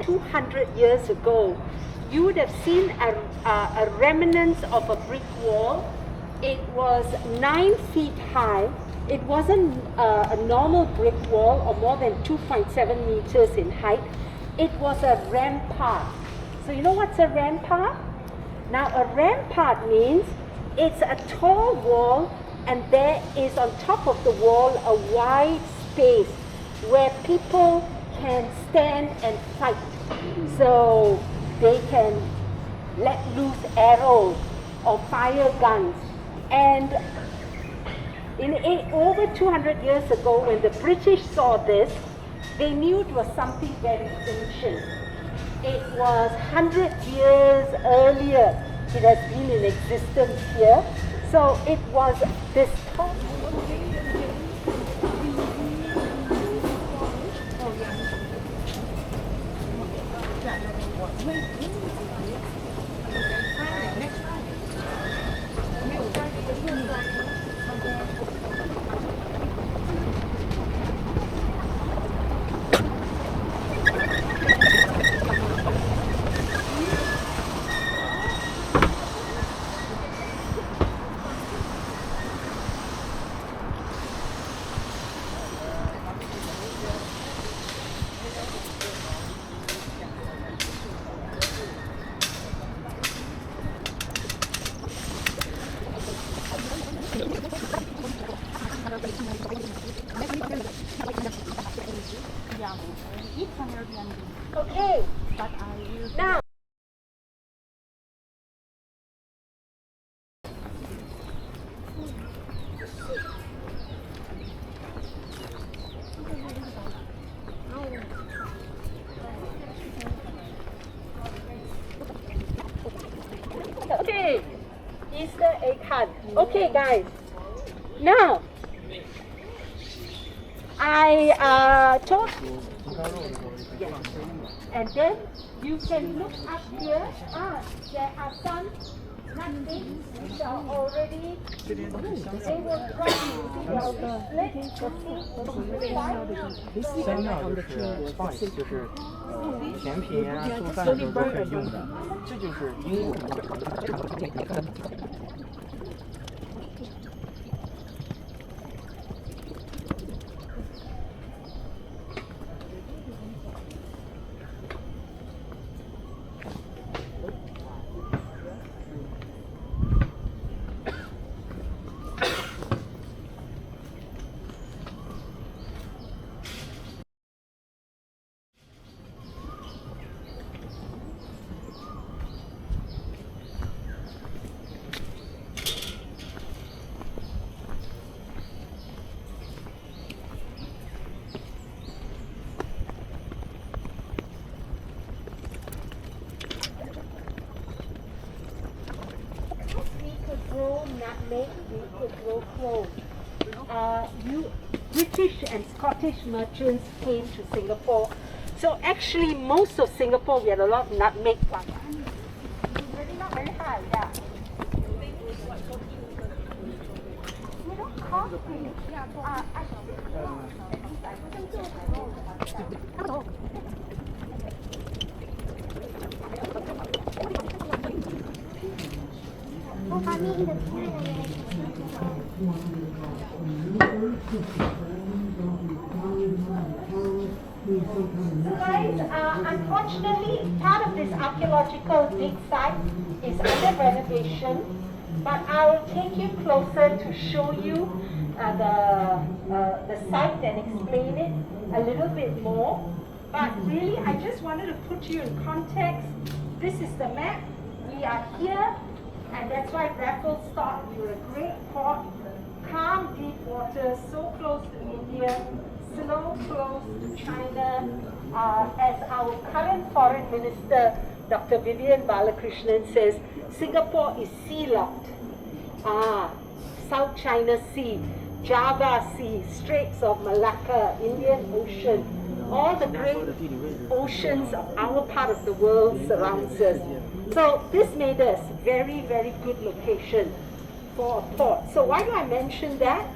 200 years ago, you would have seen a remnant of a brick wall. It was 9 feet high. It wasn't a normal brick wall or more than 2.7 meters in height. It was a rampart. So you know what's a rampart? Now a rampart means it's a tall wall and there is on top of the wall a wide space where people can stand and fight. So they can let loose arrows or fire guns. And over 200 years ago, when the British saw this, they knew it was something very ancient. It was 100 years earlier it has been in existence here. So it was this tall. Okay, now okay, Easter egg hunt. Okay guys, now I told you. Yes. And then you can look up here. There are some nuggets which are already. They will dry using 香料就是 spice， 就是甜品啊、做饭的时候都可以用的，这就是英国。Nutmeg, we could grow cloves. British and Scottish merchants came to Singapore. So actually most of Singapore we had a lot of nutmeg plants. It's really not very high, yeah. You don't cost me. So guys, unfortunately, part of this archaeological dig site is under renovation, but I will take you closer to show you the site and explain it a little bit more. But really, I just wanted to put you in context. This is the map. We are here, and that's why Raffles thought we were a great port, calm, deep water, so close to India, so close to China. As our current foreign minister, Dr. Vivian Balakrishnan says, Singapore is sea-locked. South China Sea. Java Sea, Straits of Malacca, Indian Ocean, all the great oceans of our part of the world surrounds us. So this made us very, very good location for a port. So why do I mention that?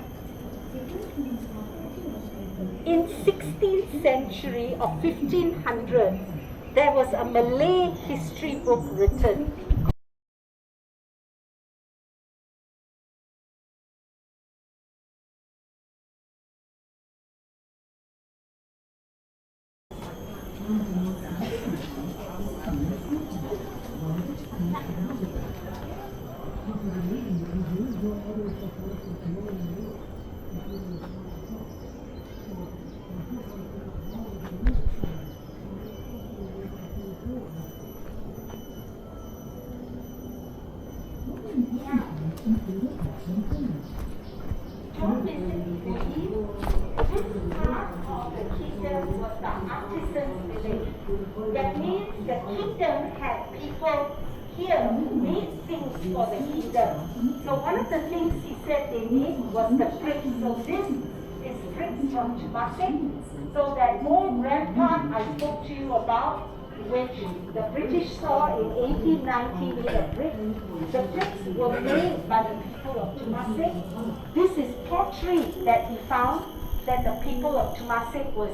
In 16th century or 1500, there was a Malay history book written. That means the kingdom had people here who made things for the kingdom. So one of the things he said they made was the bricks. So this is bricks from Temasek. So that old rampart I spoke to you about, which the British saw in 1890 made of brick. The bricks were made by the people of Temasek. This is pottery that he found that the people of Temasek was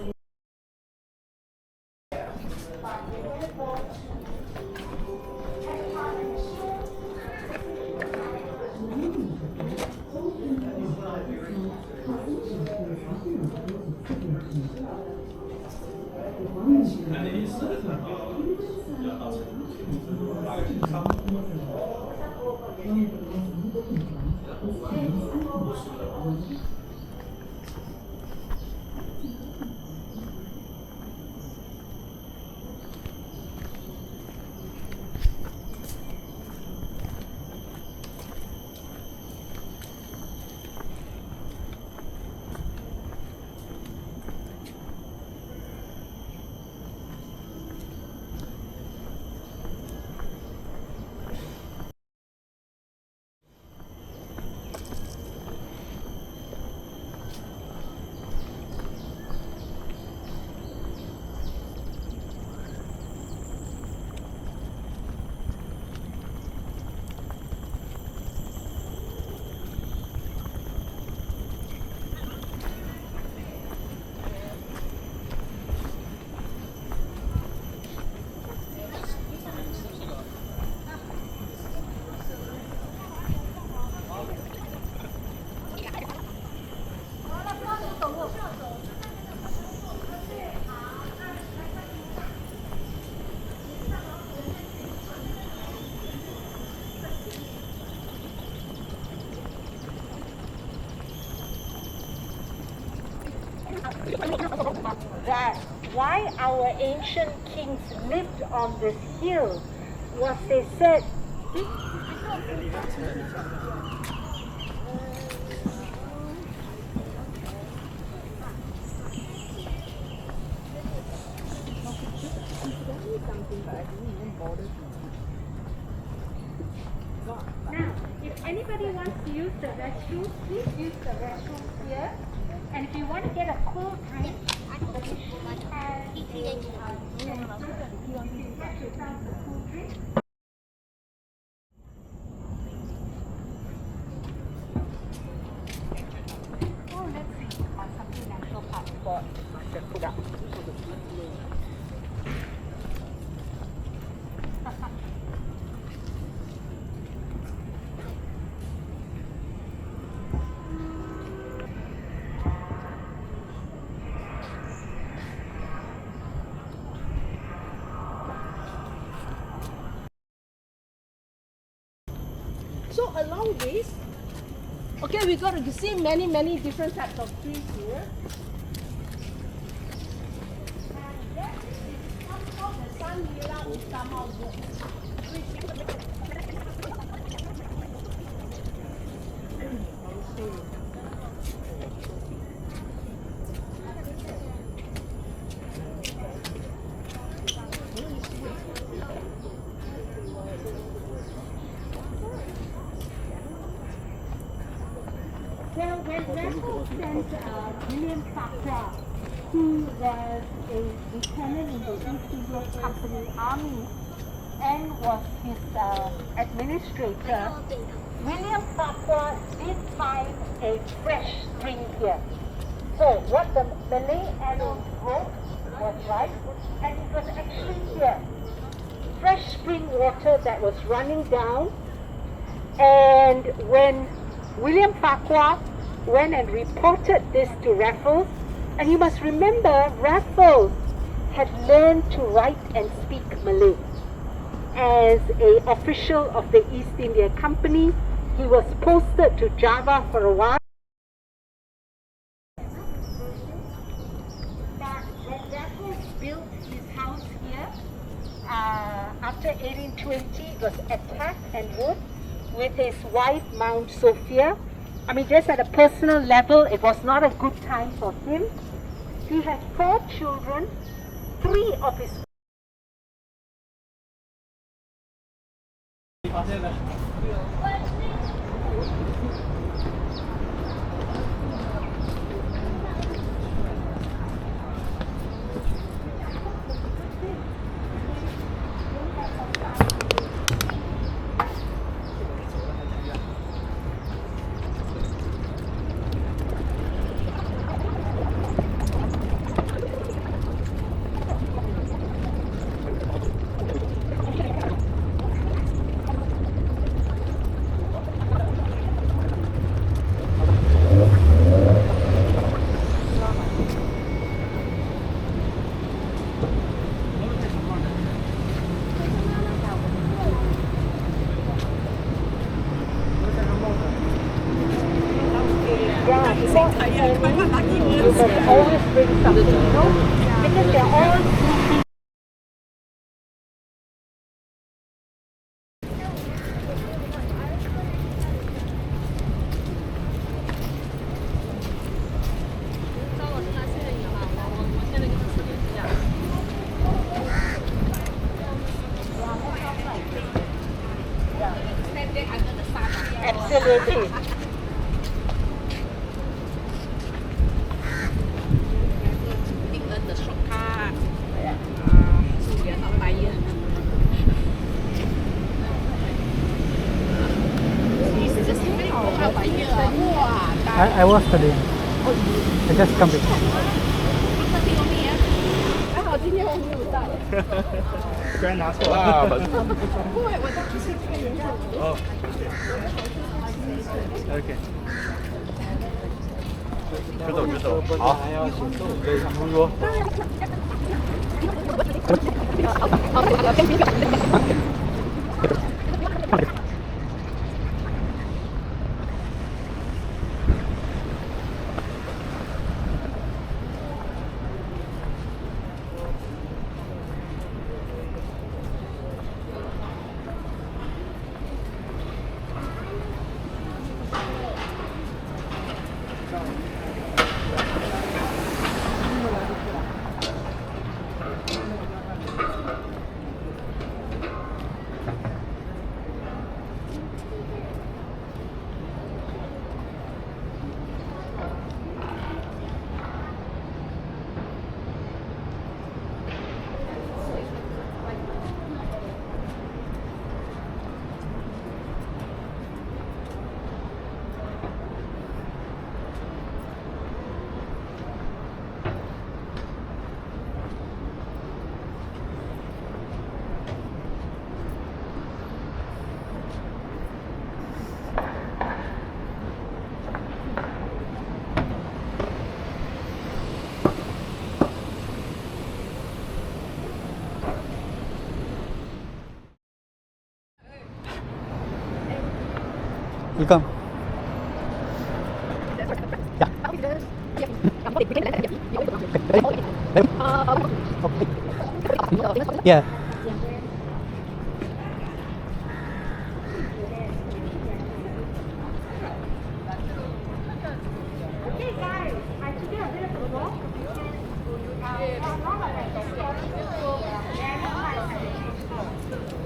that why our ancient kings lived on this hill was they said now, if anybody wants to use the restroom, please use the restroom here. And if you want to get a cool drink, the machine has a cool drink. Oh, let's see. Something national passport. Just put up. So along this, okay, we got to see many different types of trees here. And that is called the San-Nila Utama Wood. Well, when and William Farquhar, who was a lieutenant in the East India Company Army and was his administrator. William Farquhar did find a fresh spring here. So what the Malay annals wrote was right, and it was actually here. Fresh spring water that was running down, and when William Farquhar went and reported this to Raffles, and you must remember Raffles had learned to write and speak Malay. As an official of the East India Company, he was posted to Java for a while. But when Raffles built his house here, after 1820, it was attacked and wood with his wife, Mount Sophia. I mean, just at a personal level, it was not a good time for him. He had 4 children, 3 of his you must always bring something, you know, because they're all sleeping. Absolutely. I was studying. I just come back. 还好今天我没有带。居然拿错了。不会，我当时看人家。哦。OK。知道知道。好。对，如说。You come. Yeah. Okay guys, I took a bit of a walk.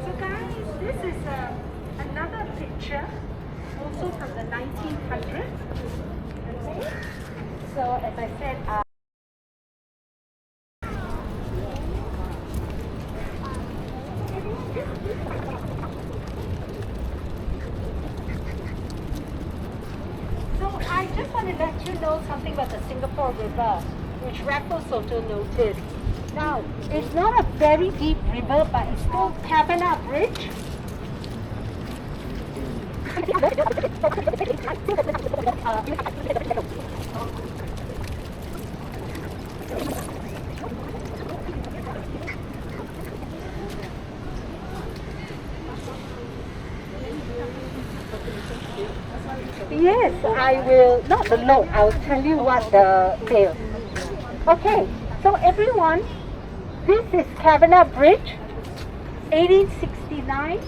So guys, this is another picture, also from the 1900s. Okay? So as I said, so I just want to let you know something about the Singapore River, which Raffles also noticed. Now, it's not a very deep river, but it's called Cavanagh Bridge. Yes, I will, not the note, I'll tell you what the tale. Okay, so everyone, this is Cavanagh Bridge, 1869.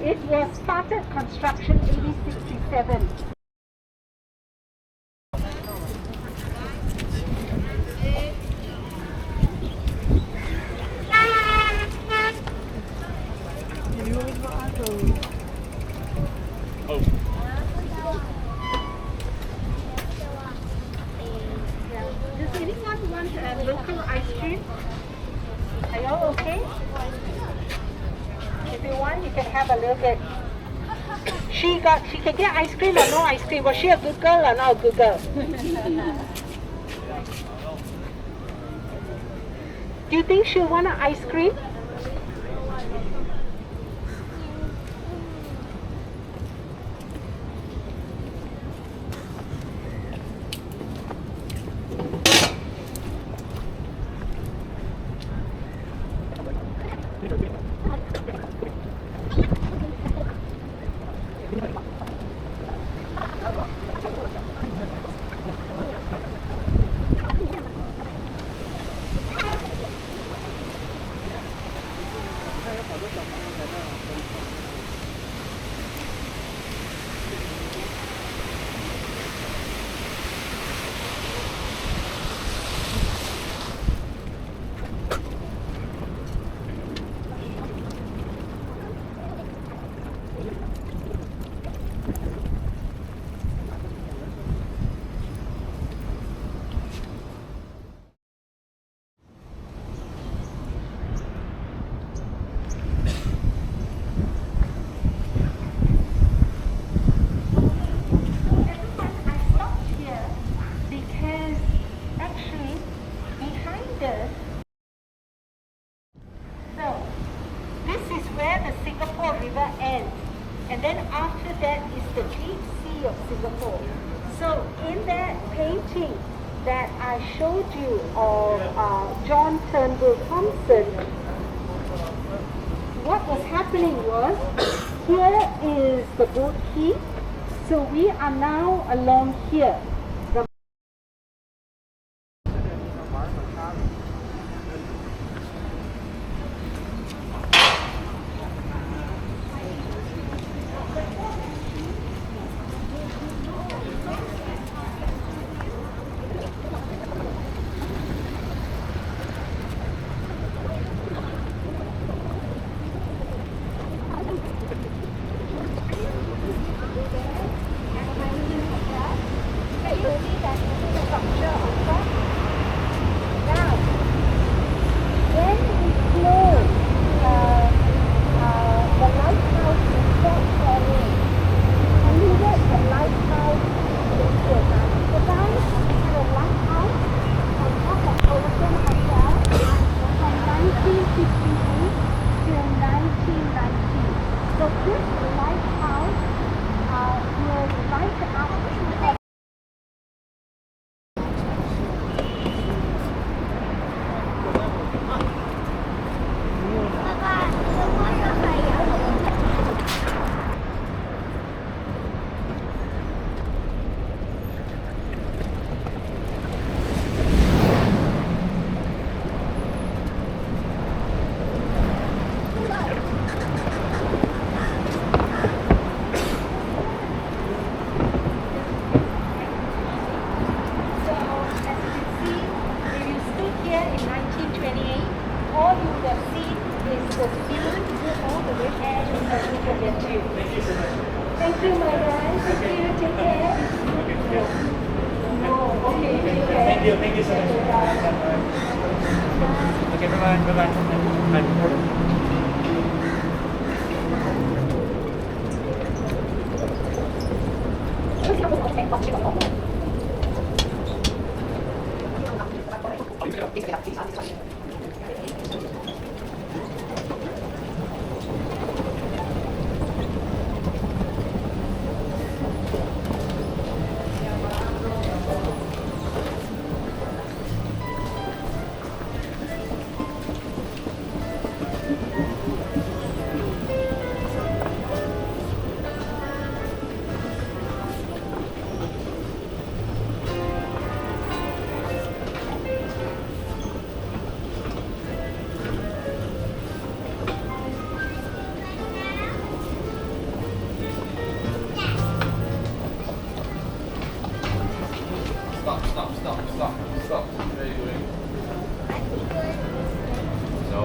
It was started construction 1867. Does anyone want local ice cream? Are you all okay? If you want, you can have a little bit. She can get ice cream or no ice cream. Was she a good girl or not a good girl? Do you think she'll want an ice cream? And then after that is the deep sea of Singapore. So in that painting that I showed you of John Turnbull Thompson, what was happening was, here is the boat quay. So we are now along here. Thank you, my guys. Thank you. Take care. Oh, okay. Thank you so much. Okay, bye bye. Stop. Where are you going? No.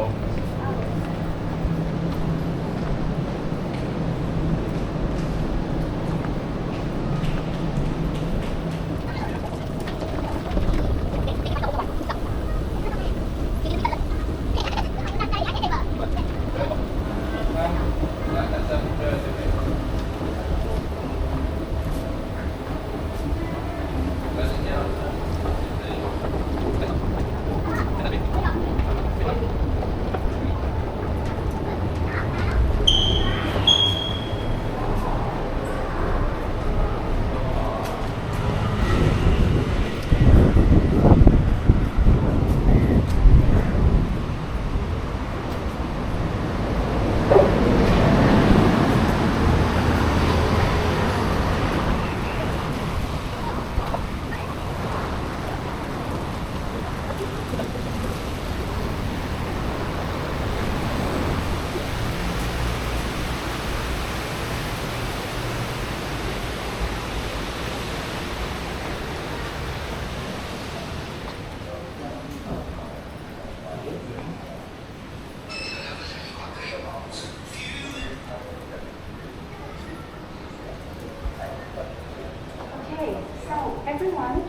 Okay, so everyone,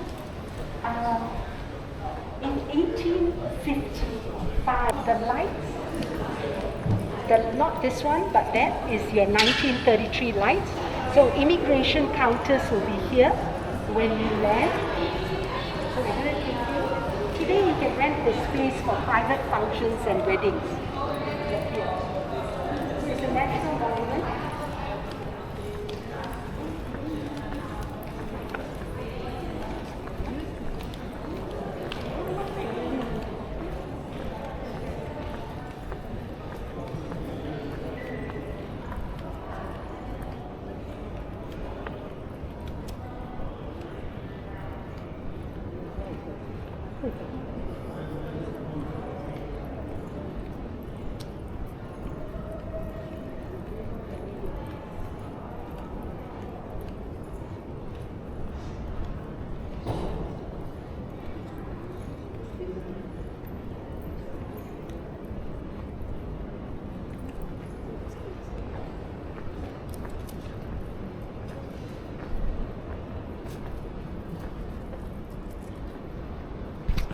in 1855, the lights, not this one, but that is your 1933 lights. So immigration counters will be here when you land. So we're going to take you. Today you can rent this place for private functions and weddings. Here. It's a national monument.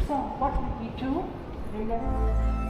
So what would we do? Remember?